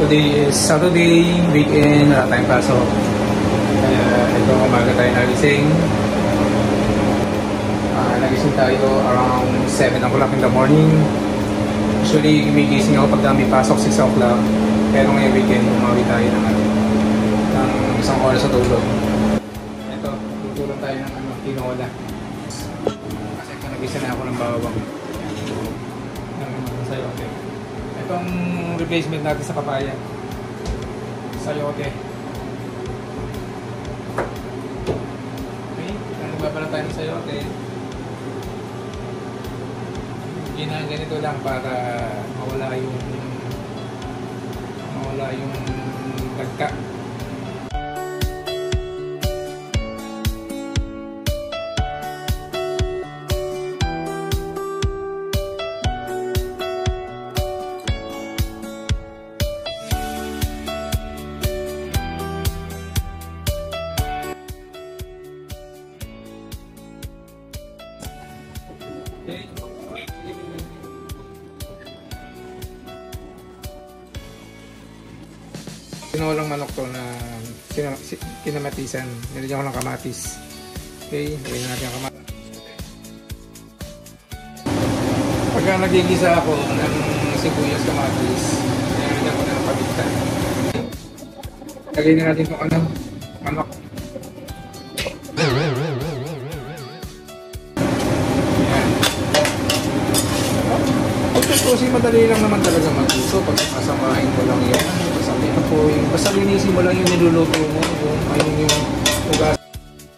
today is Saturday, weekend, wala tayong pasok. Kaya ito umaga tayo nagising. Nagising tayo around 7 o'clock in the morning. Usually gumigising ako pag may pasok 6 o'clock. Pero ngayong weekend umawi tayo ng isang oras sa tulog. Ito, tutulong tayo ng tinola. Kasi nagisa na ako ng bawang. Sayote. Itong replacement natin sa papaya. Sayote. Okay, nagbabala tayo ng sayote. Ganito lang para mawala yung dagka. Okay. Tinolang manok to na kinamatisan. Nilagyan ko ng kamatis. Okay, lagyan natin ang kamatis. Pagka nagigisa ako ng sibuyas kamatis, nilagyan ko na ng paminta. Lagyan na natin itong manok. Kasi madali lang naman talaga magluto pag kasamahin mo lang yan. Basta linisin mo lang yung niluluto mo. Yung ugas.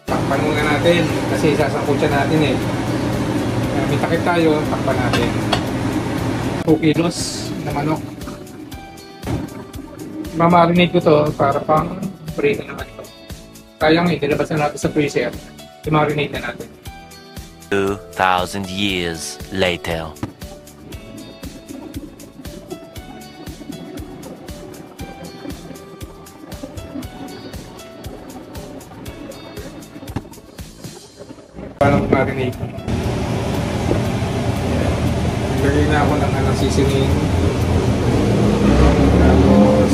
Takpan muna natin kasi sasangkot siya natin eh. May takip tayo, takpan natin. 2 kilos na manok. Mamarinate ko to para pang prito naman ito. Sayang eh, nilabas na natin sa freezer. I-marinate na natin. 2,000 years later. Parang marinate. Lagay na ako ng seasoning. Tapos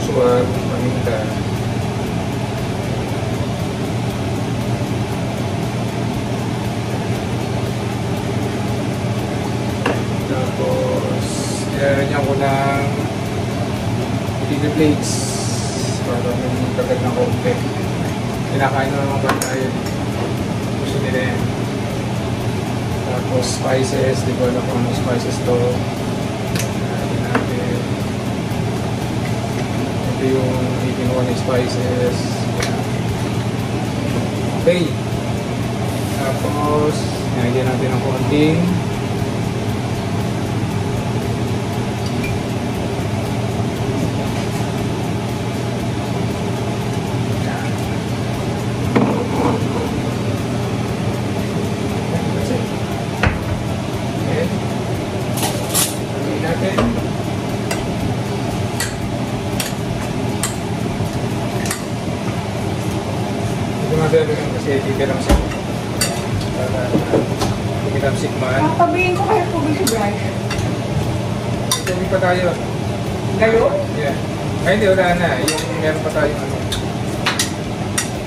usual, paminta. Tapos ilalagyan ko ng chili flakes para may kagat ng konti. Kinakain na naman ba tayo? Gusto nila yan. Tapos spices, di ba alam kung anong spices to. Natin natin. Ito yung ikinuha ng spices. Okay. Tapos, nilagyan natin ng konting kasi titirang siya para titirang sikman. Sabihin ko kayo po si Brian. Hindi pa tayo. Gayon? Yeah. Ay hindi, wala na. Yung meron pa tayo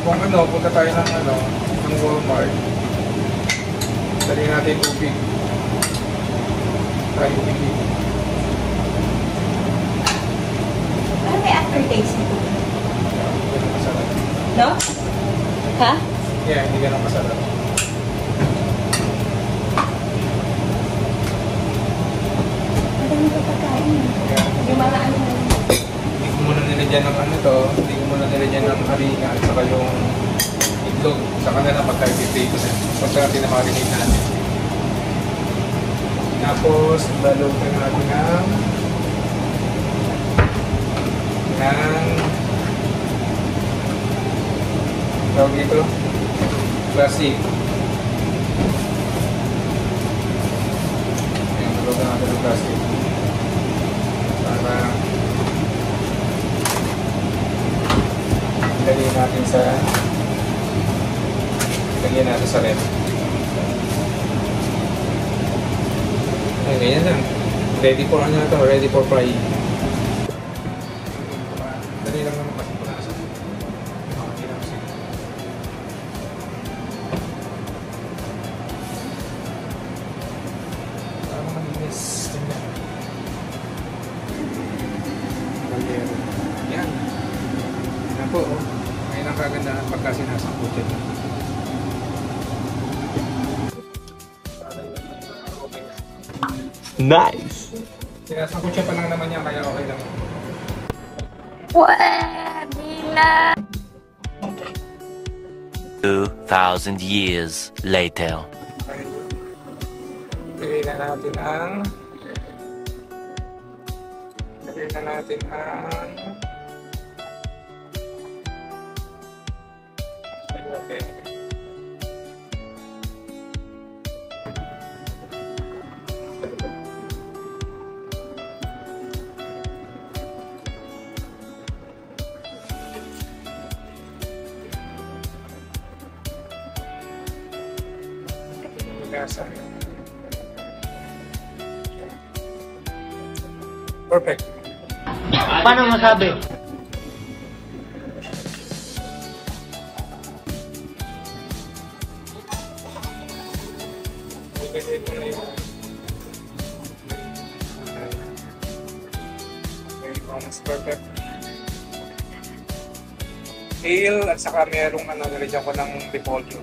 kung punta tayo ng Walmart. Dali natin tubig. Tayo tubig. Ano may aftertaste nito? Hindi ganun masarap. No? Ha? Yeah, hindi ganun masarap. Madami pa pagkain. Yeah. Yung mga ano. Hindi ko muna nilagyan ng hindi ko muna nilagyan ng harina at saka yung itlog. Saka na lang pagka-i-prito na. Basta natin na marinate natin. Tapos, balutin natin ng tawag dito, plastic. Ayan, balutin natin ng plastic. Para lagyan natin sa ref. Ay, ganyan lang. Ready for ano na to? Ready for fry. Dali lang naman kasi punasan. Mga kinapsin. Para malinis. Tingnan. Galero. Yan. Yan po, oh. Ngayon ang kagandahan pagka sinasangkot yan. Nice! Sinasangkot siya pa lang naman yan, kaya okay lang. Pwede na. 2,000 years later. Lagay na natin ang... Lagay na natin ang... Okay. Gasa. Perfect. Paano masabi? Kasi ito na yung almost perfect. Hail at saka merong nilagyan ko ng repolyo.